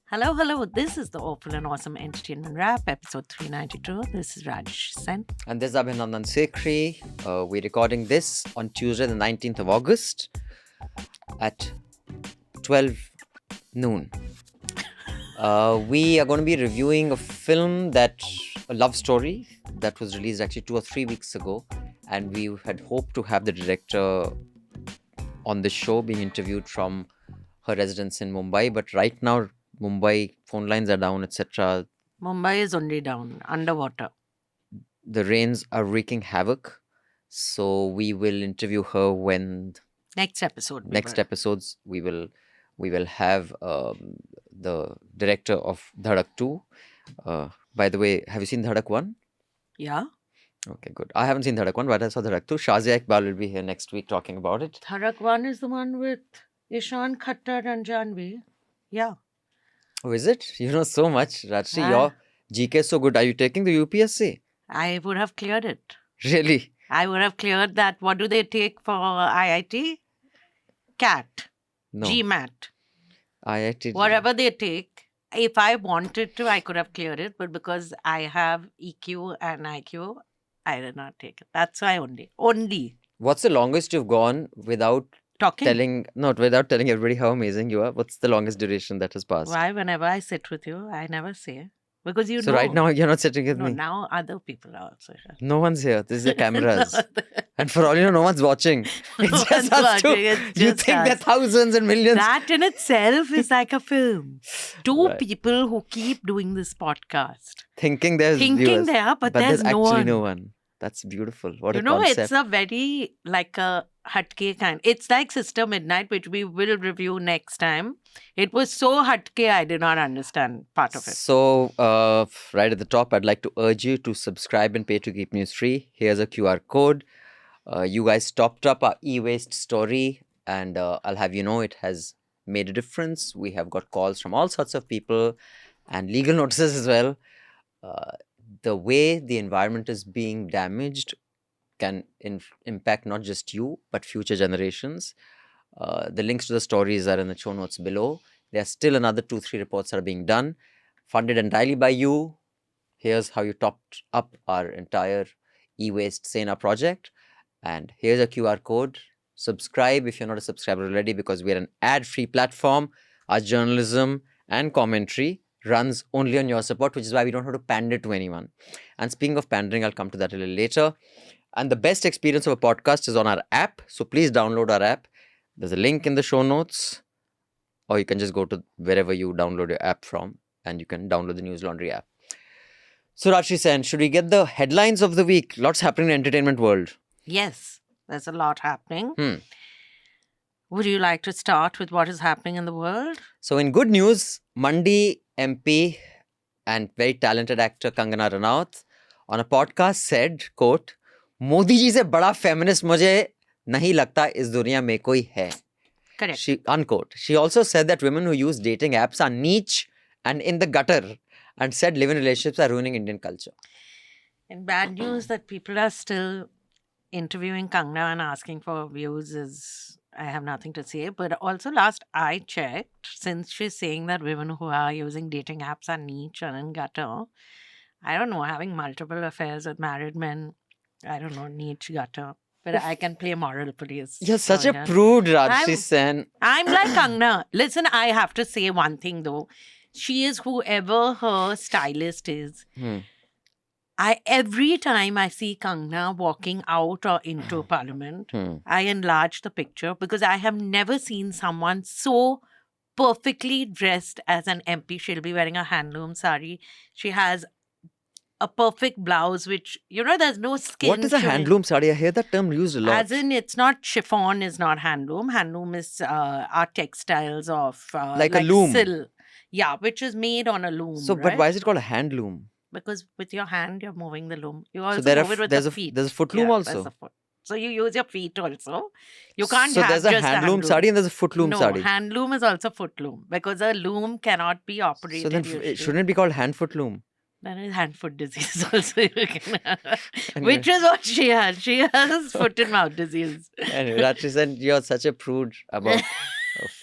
Hello, hello. This is the Awful and Awesome Entertainment Wrap, episode 392. This is Rajesh Sen. And this is Abhinandan Sekhri. We're recording this on Tuesday, the 19th of August at 12 noon. We are going to be reviewing a love story that was released actually 2 or 3 weeks ago. And we had hoped to have the director on the show being interviewed from her residence in Mumbai. But right now, Mumbai phone lines are down, etc. Mumbai is only down, underwater. The rains are wreaking havoc. So we will interview her when Next episode. episodes we will have the director of Dhadak 2. By the way, have you seen Dhadak 1? Yeah. Okay, good. I haven't seen Dhadak 1, but I saw Dhadak 2. Shazia Iqbal will be here next week talking about it. Dhadak 1 is the one with Ishan Khattar and Janvi. Yeah. Oh, is it? You know so much, Rajshri. Ah. Your GK is so good. Are you taking the UPSC? I would have cleared it. Really? I would have cleared that. What do they take for IIT? CAT. No. GMAT. IIT. Whatever they take. If I wanted to, I could have cleared it. But because I have EQ and IQ, I did not take it. That's why only. What's the longest you've gone without Talking. without telling everybody how amazing you are? What's the longest duration that has passed? Why, whenever I sit with you, I never say. Because you So know. right now you're not sitting with No, me. now other people are also here. No one's here. This is the cameras. And for all you know, no one's watching. It's No just one's us two. watching, it's You just think there are us. thousands and millions. That in itself is like a film. Two Right. people who keep doing this podcast. Thinking there's Thinking viewers. they are, but there's there's no actually one. no one. That's beautiful. What You a know, concept. it's a very like a hatke kind. It's like Sister Midnight, which we will review next time. It was so hatke, I did not understand part of it. So, right at the top, I'd like to urge you to subscribe and pay to keep news free. Here's a QR code. You guys topped up our e-waste story, and I'll have you know it has made a difference. We have got calls from all sorts of people and legal notices as well. The way the environment is being damaged can impact not just you, but future generations. The links to the stories are in the show notes below. There are still another 2-3 reports that are being done, funded entirely by you. Here's how you topped up our entire e-waste Sena project. And here's a QR code. Subscribe if you're not a subscriber already, because we're an ad-free platform. Our journalism and commentary runs only on your support, which is why we don't have to pander to anyone. And speaking of pandering, I'll come to that a little later. And the best experience of a podcast is on our app. So please download our app. There's a link in the show notes. Or you can just go to wherever you download your app from, and you can download the News Laundry app. So Rajshri Sen, should we get the headlines of the week? Lots happening in the entertainment world. Yes, there's a lot happening. Hmm. Would you like to start with what is happening in the world? So in good news, Mandi MP and very talented actor Kangana Ranaut on a podcast said, quote, Modi ji से बड़ा feminist मुझे नहीं लगता इस दुनिया में कोई है. Correct. She, unquote. She also said that women who use dating apps are niche and in the gutter, and said live-in relationships are ruining Indian culture. And bad news that people are still interviewing Kangna and asking for views is, I have nothing to say. But also last I checked, since she's saying that women who are using dating apps are niche and in gutter, I don't know, having multiple affairs with married men, I don't know, niche, gutter. But I can play moral police. You're such So, a yeah. prude, Rajshri I'm- Sen. I'm like Kangna. Listen, I have to say one thing though. She is whoever her stylist is. Hmm. Every time I see Kangna walking out or into Parliament, Hmm. I enlarge the picture because I have never seen someone so perfectly dressed as an MP. She'll be wearing a handloom sari. She has a perfect blouse, which, you know, there's no skin. What is a showing. handloom sari? I hear that term used a lot. As in, it's not chiffon, is not handloom. Handloom is our textiles of Like a loom. Yeah, which is made on a loom. So, but right? why is it called a handloom? Because with your hand, you're moving the loom. You also So there move it with there's the a feet. there's a foot loom Yeah, also. there's a foot. So you use your feet also. You can't So have there's a just handloom sari and there's a foot loom no, sari. handloom is also foot loom because a loom cannot be operated. So then usually. shouldn't it be called hand foot loom? There is hand foot disease also. You can Anyway. Which is what she has. She has foot and mouth disease. Anyway, Rajshri Sen, you're such a prude about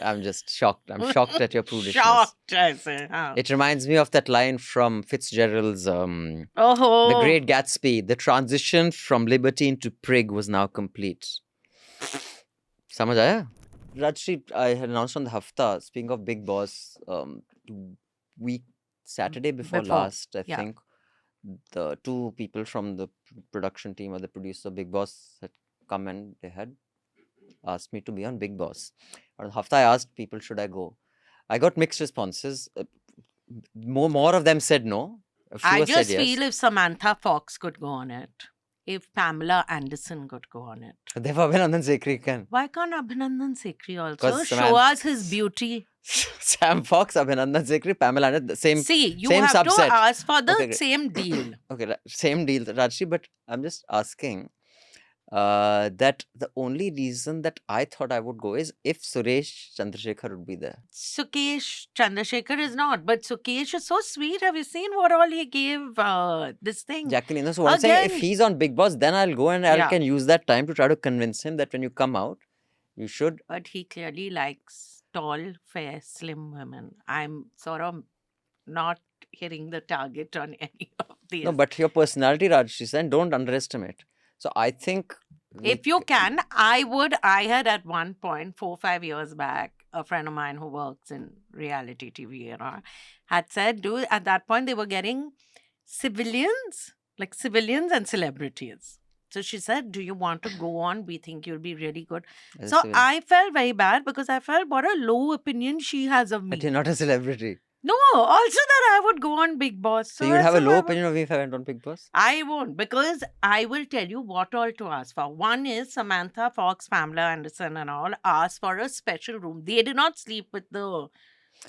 I'm just shocked. I'm shocked at your prudishness. Shocked, I say. Huh? It reminds me of that line from Fitzgerald's The Oh, Great Gatsby. The transition from libertine to prig was now complete. समझ आया? Rajshri, I had announced on the Hafta, speaking of Big Boss, week Saturday before last, I yeah. think, the two people from the production team or the producer Big Boss had come and they had asked me to be on Big Boss. On Hafta, I asked people, should I go? I got mixed responses. More of them said no. A few I said just yes. feel if Samantha Fox could go on it, if Pamela Anderson could go on it, Therefore, Abhinandan Sekhri can. why can't Abhinandan Sekhri also 'Cause show us his beauty? Sam Fox, Abhinandan Sekhri, Pamela Anderson, the same. See, you same have subset. to ask for the Okay, great. same deal. Okay, same deal, Rajshri, but I'm just asking that the only reason that I thought I would go is if Suresh Chandrasekhar would be there. Sukesh Chandrasekhar is not, but Sukesh is so sweet. Have you seen what all he gave this thing? Jacqueline, so what I'm saying, if Again- he's on Big Boss, then I'll go and I Yeah. can use that time to try to convince him that when you come out, you should. But he clearly likes tall, fair, slim women. I'm sort of not hitting the target on any of these. No, but your personality, Rajshri, and don't underestimate. So I think. If you can, I had at one point, 4-5 years back, a friend of mine who works in reality TV, had said, at that point, they were getting civilians and celebrities. So she said, do you want to go on? We think you'll be really good. as a So civilian. I felt very bad because I felt what a low opinion she has of me. But you're not a celebrity. No, also that I would go on Big Boss. So you'd I have a said, low I would- opinion of me if I went on Big Boss? I won't, because I will tell you what all to ask for. One is Samantha Fox, Pamela Anderson and all ask for a special room. They do not sleep with Why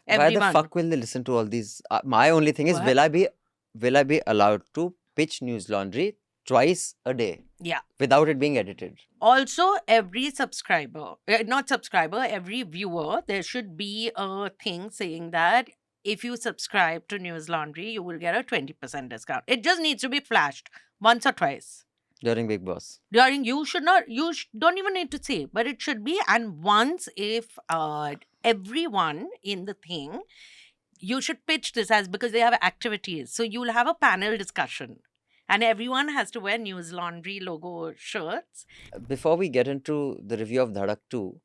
everyone. the fuck will they listen to all these? My only thing is, What? will I be allowed to pitch News Laundry twice a day? Yeah. Without it being edited. Also, every every viewer, there should be a thing saying that if you subscribe to News Laundry, you will get a 20% discount. It just needs to be flashed once or twice. During Big Boss. Don't even need to say, but it should be. And once, if everyone in the thing, you should pitch this as, because they have activities. So you'll have a panel discussion and everyone has to wear News Laundry logo shirts. Before we get into the review of Dhadak 2,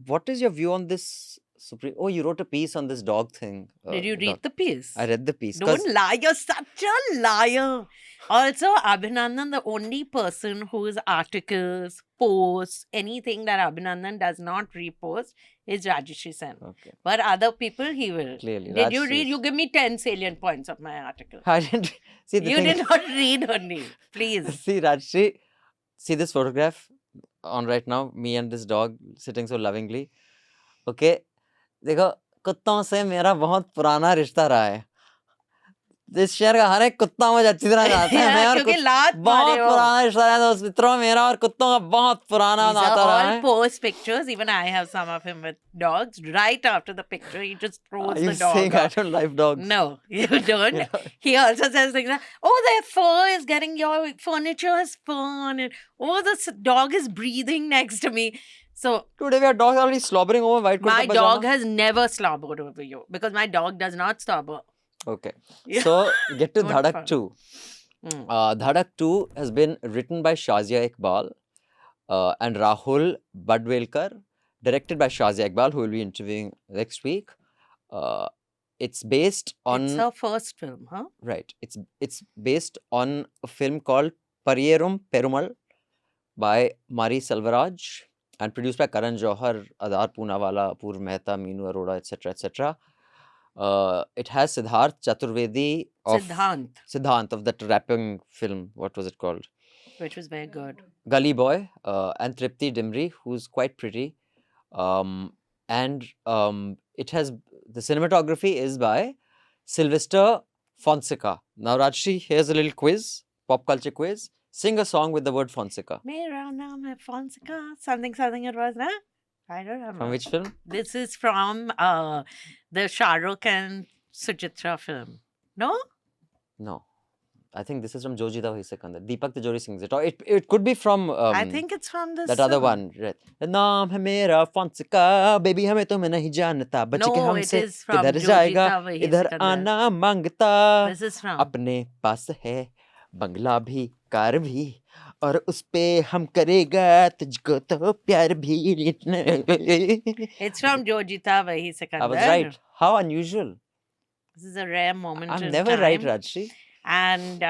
what is your view on this Supreme? Oh, you wrote a piece on this dog thing. Did you read the piece? I read the piece. 'cause- Don't lie. You're such a liar. Also, Abhinandan, the only person whose articles, posts, anything that Abhinandan does not repost is Rajeshri Sen. Okay, But other people, he will. clearly. Did you Rajshri read? is- You give me 10 salient points of my article. I didn't see the You thing. did not read only. Please. See, Rajshri, see this photograph on right now, me and this dog sitting so lovingly. Okay, देखो कुत्तों से मेरा बहुत पुराना रिश्ता रहा है. इस शहर का हर एक कुत्ता मुझे अच्छी तरह जानता है. मैं और क्योंकि कुत- लात बहुत मारे हो. पुराना रिश्ता रहा है दोस्त मित्रों. मेरा और कुत्तों का बहुत पुराना These are नाता रहा all है. post pictures. Even I have some of him with dogs. Right after the picture, he just throws Are the you dog saying I off. don't like dogs? No, you don't. Yeah. He also says things like, oh, their fur is getting, your furniture has fur on it. Oh, this dog is breathing next to me. So Today we are dogs already slobbering over white my kurta dog pajama. has never slobbered over you because my dog does not slobber. Okay, Yeah. so get to Good Dhadak fun. 2. Mm. Dhadak 2 has been written by Shazia Iqbal and Rahul Badwelkar, directed by Shazia Iqbal, who will be interviewing next week. It's based on It's her first film, huh? right. It's based on a film called Pariyerum Perumal by Mari Selvaraj and produced by Karan Johar, Adar Poonawala, Apurv Mehta, Meenu Arora, etc., etc. It has Siddharth Chaturvedi of Siddhant, of that rapping film. What was it called? which was very good. Gully Boy, and Tripti Dimri, who's quite pretty. It has the cinematography is by Sylvester Fonseca. Now, Rajshri, here's a little quiz, pop culture quiz. Sing a song with the word Fonseca. Mera naam hai Fonseca. Something it was, huh? I don't know. From which film? This is from the Shah Rukh and Suchitra film. No? No. I think this is from Jo Jeeta Wahi Sikandar. Deepak Tijori sings it. Or it could be from I think it's from this that other song. one. Right. नाम है मेरा Fonseca, baby हमें तुम्हें नहीं जानता, बच के No, it हमसे is from किधर Jo जाएगा, Jeeta Wahi इधर Sikandar. आना मांगता, This is from. अपने पास है बंगला भी कार भी और उस पे हम करेगा तुझको तो प्यार भी. It's from Jo Jeeta Wahi Sikandar. I was right. How unusual. This is a rare moment I'm in never time. right, Rajshri. And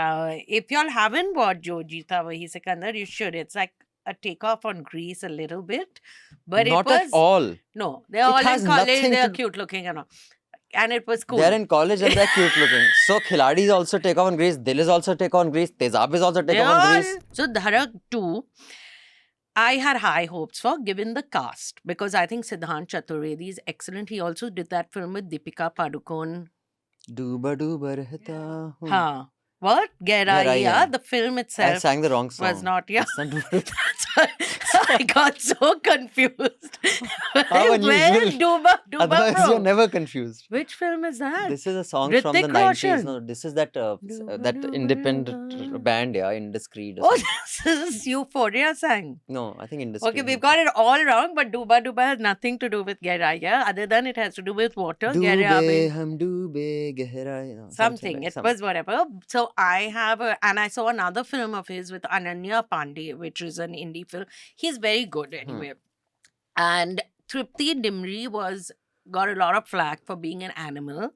if y'all haven't watched Jo Jeeta Wahi Sikandar, you should. It's like a takeoff on Grease a little bit. But Not it was... at all. No, they're all has in college. nothing They're to- cute looking and all. And it was cool. They're in college and they're cute looking. So Khiladi is also take off on Greece. Dil is also take off on Greece. Tezab is also take They off on all- Greece. So Dharak 2, I had high hopes for given the cast because I think Siddhant Chaturvedi is excellent. He also did that film with Deepika Padukone. Dooba dooba rehta hoon. Huh. What? Gairaiya. Gairaiya. The film I itself sang the wrong song. was not. Yeah. It's not Dooba Dooba. That's why I got so confused. How Where unusual. Duba Otherwise, from? you're never confused. Which film is that? This is a song from the Hrithik 90s. Roshan. No, this is that Dooba that dooba independent dooba. band, yeah, Indiscreet. or Oh, something. this is Euphoria sang. No, I think Indiscreet. Okay, we've got it all wrong, but Duba Duba has nothing to do with Gairaiya other than it has to do with water. Gairaiya Doobe being hum doobe gehrai. No, something. like It something. was whatever. So I have and I saw another film of his with Ananya Pandey, which is an indie film. He's very good anyway. And Tripti Dimri got a lot of flack for being an animal.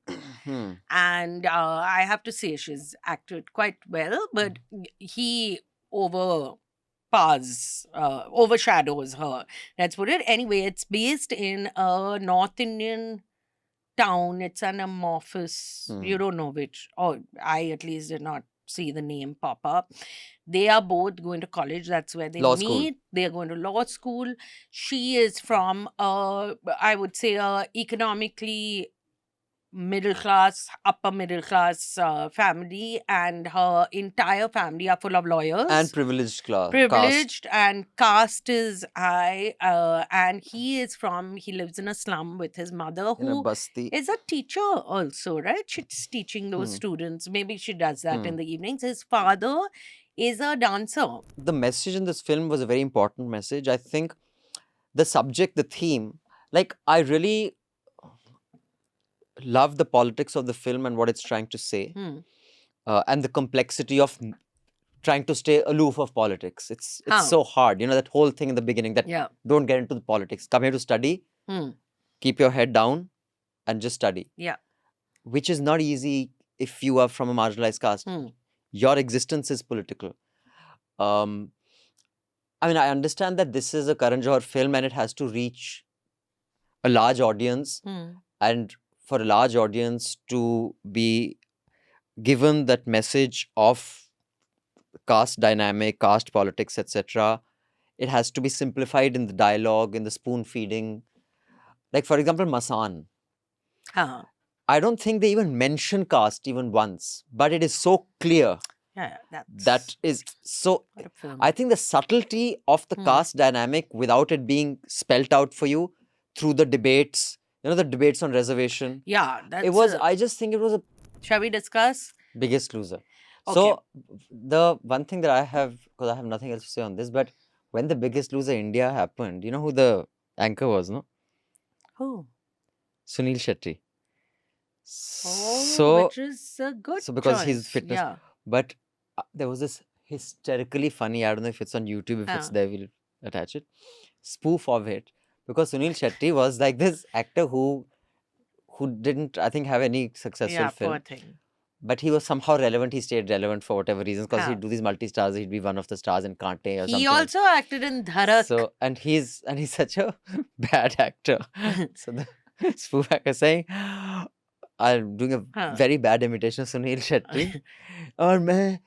Hmm. And I have to say she's acted quite well, but he overshadows her. Let's put it. Anyway, it's based in a North Indian town. It's an amorphous, you don't know which, or I at least did not see the name pop up. They are both going to college. That's where they Law meet. school. They're going to law school. She is from I would say economically upper middle class family, and her entire family are full of lawyers. And privileged class. Privileged, and caste is high. And he lives in a slum with his mother, In a who basti. is a teacher also, right? She's teaching those students. Maybe she does that in the evenings. His father is a dancer. The message in this film was a very important message. I think the subject, the theme, like I really love the politics of the film and what it's trying to say, and the complexity of trying to stay aloof of politics. It's How? so hard, that whole thing in the beginning that Yeah. don't get into the politics. Come here to study, Hmm. keep your head down, and just study. Yeah. Which is not easy if you are from a marginalized caste. Your existence is political. I mean, I understand that this is a Karan Johar film and it has to reach a large audience, and for a large audience to be given that message of caste dynamic, caste politics, etc., it has to be simplified in the dialogue, in the spoon feeding. Like, for example, Masan. Huh. I don't think they even mention caste even once, but it is so clear. Yeah, That is so. what a film. I think the subtlety of the caste dynamic without it being spelt out for you through the debates, the debates on reservation. Yeah, that's It was, I just think it was a shall we discuss? biggest loser. Okay. So, the one thing that I have, because I have nothing else to say on this, but when the Biggest Loser India happened, you know who the anchor was, no? Who? Sunil Shetty. Oh, which is a good so because choice. he's fitness, Yeah. but there was this hysterically funny, I don't know if it's on YouTube, if it's there, we'll attach it, spoof of it, because Sunil Shetty was like this actor who didn't, I think, have any successful Yeah, film, poor thing. but he was somehow relevant. He stayed relevant for whatever reasons, because Yeah. he'd do these multi-stars. He'd be one of the stars in Kante or something. He also acted in Dharak. So, and he's such a bad actor. So the spoof actor saying, I'm doing a very bad imitation of Sunil Shetty. और मैं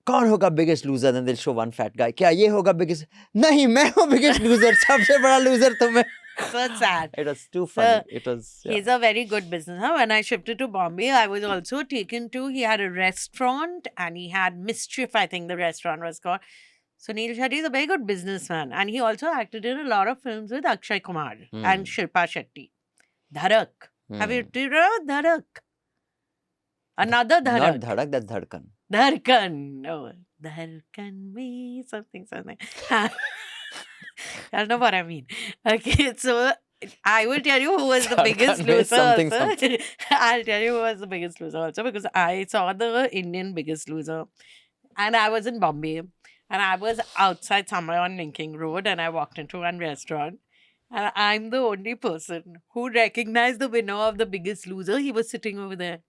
कौन होगा biggest loser? Then they'll show one fat guy. क्या ये होगा biggest? नहीं, मैं हूँ biggest loser. सबसे बड़ा loser तो मैं. So sad. It was too funny. It was. Yeah. He's a very good businessman. When I shifted to Bombay, I was also taken to, he had a restaurant and he had Mischief, I think the restaurant was called. Sunil Shetty is a very good businessman. And he also acted in a lot of films with Akshay Kumar and Shilpa Shetty. Dharak. Have you heard of Dharak? Another Dharak. Not Dhadak, that's Dhadkan. Dharkan. Oh, Dharkan me something. I don't know what I mean. Okay, so I will tell you who was the biggest Dharkan me loser something, also. something. I'll tell you who was the biggest loser also because I saw the Indian Biggest Loser and I was in Bombay and I was outside somewhere on Linking Road and I walked into one restaurant and I'm the only person who recognized the winner of the Biggest Loser. He was sitting over there.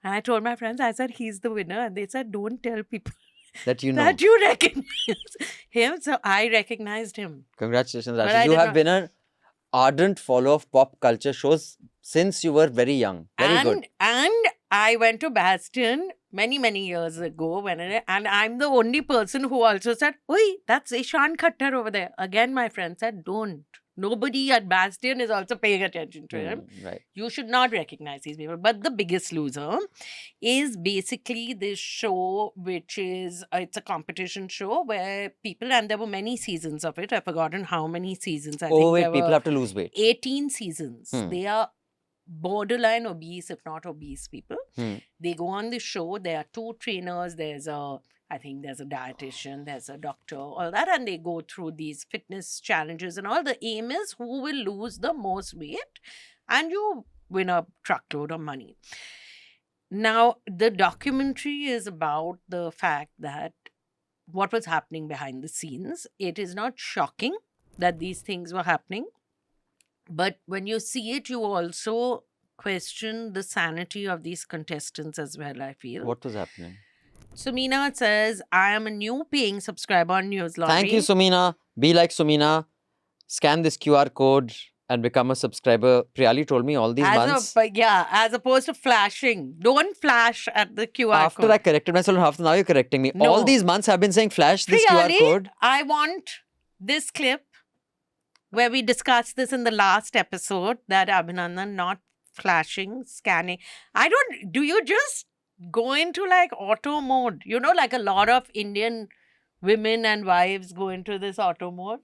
And I told my friends, I said, he's the winner. And they said, don't tell people That you know. that you recognize him. So I recognized him. Congratulations, But Rashi. I You did have not- been an ardent follower of pop culture shows since you were very young. Very good. And I went to Bastion many years ago and I'm the only person who also said, "Oi, that's Ishan Khattar over there." Again, my friend said, "Don't." Nobody at Bastion is also paying attention to him. Right. You should not recognize these people. But The Biggest Loser is basically this show, which is it's a competition show where people, and there were many seasons of it. I've forgotten how many seasons. I think Overweight there people were have to lose weight. 18 seasons. Hmm. They are borderline obese, if not obese people. Hmm. They go on the show. There are 2 trainers. I think there's a dietitian, there's a doctor, all that, and they go through these fitness challenges and all. The aim is who will lose the most weight, and you win a truckload of money. Now, the documentary is about the fact that what was happening behind the scenes. It is not shocking that these things were happening, but when you see it, you also question the sanity of these contestants as well, I feel. What was happening? Sumina says, I am a new paying subscriber on News Laundry. Thank you, Sumina. Be like Sumina. Scan this QR code and become a subscriber. Priyali told me all these months. As opposed to flashing. Don't flash at the QR After code. I corrected myself half, now you're correcting me. All No. these months I've been saying flash this QR Priyali, code. I want this clip where we discussed this in the last episode, that Abhinandan not flashing, scanning. Do you just go into like auto mode? You know, like a lot of Indian women and wives go into this auto mode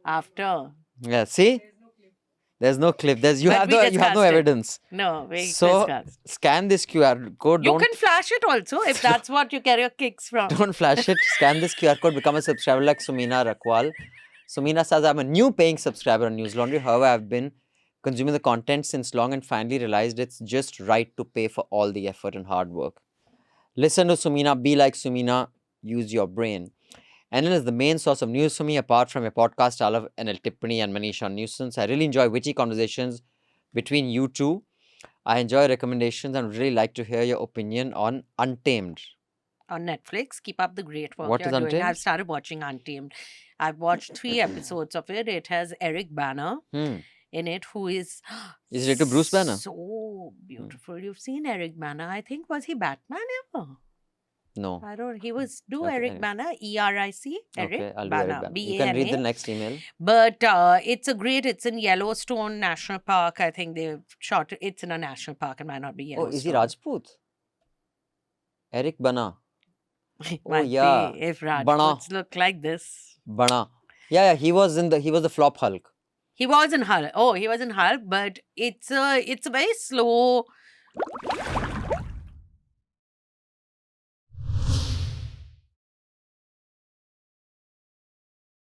after. Yeah, see? There's no clip. But we You have no discussed it. evidence. No, we So discussed. scan this QR code. You Don't can flash it also if that's what you get your kicks from. don't flash it. Scan this QR code. Become a subscriber like Sumina Rakwal. Sumina says, I'm a new paying subscriber on News Laundry. However, I've been consuming the content since long and finally realized it's just right to pay for all the effort and hard work. Listen to Sumina. Be like Sumina. Use your brain. NL is the main source of news for me, apart from your podcast, I love NL Tippani and Manish on Nuisance. I really enjoy witty conversations between you two. I enjoy recommendations and really like to hear your opinion on Untamed. On Netflix. Keep up the great work What you're is doing. Untamed? I've started watching Untamed. I've watched 3 episodes of it. It has Eric Bana Hmm. in it, who is Is it related to Bruce Banner? so beautiful. You've seen Eric Bana. I think, was he Batman ever? No. I don't. He was Okay, Eric anyway. Bana, ERIC. Eric Okay, I'll do Bana, Eric Bana. You can read the B-A-N-A. next email. But it's in Yellowstone National Park. I think they've shot it. It's in a national park. It might not be Oh, Yellowstone. is he Rajput? Eric Bana. Might be, yeah. if Bana. Rajputs look like this. Bana. Yeah, he was the flop Hulk. He was in Hulk. Oh, he was in Hulk, but it's a very slow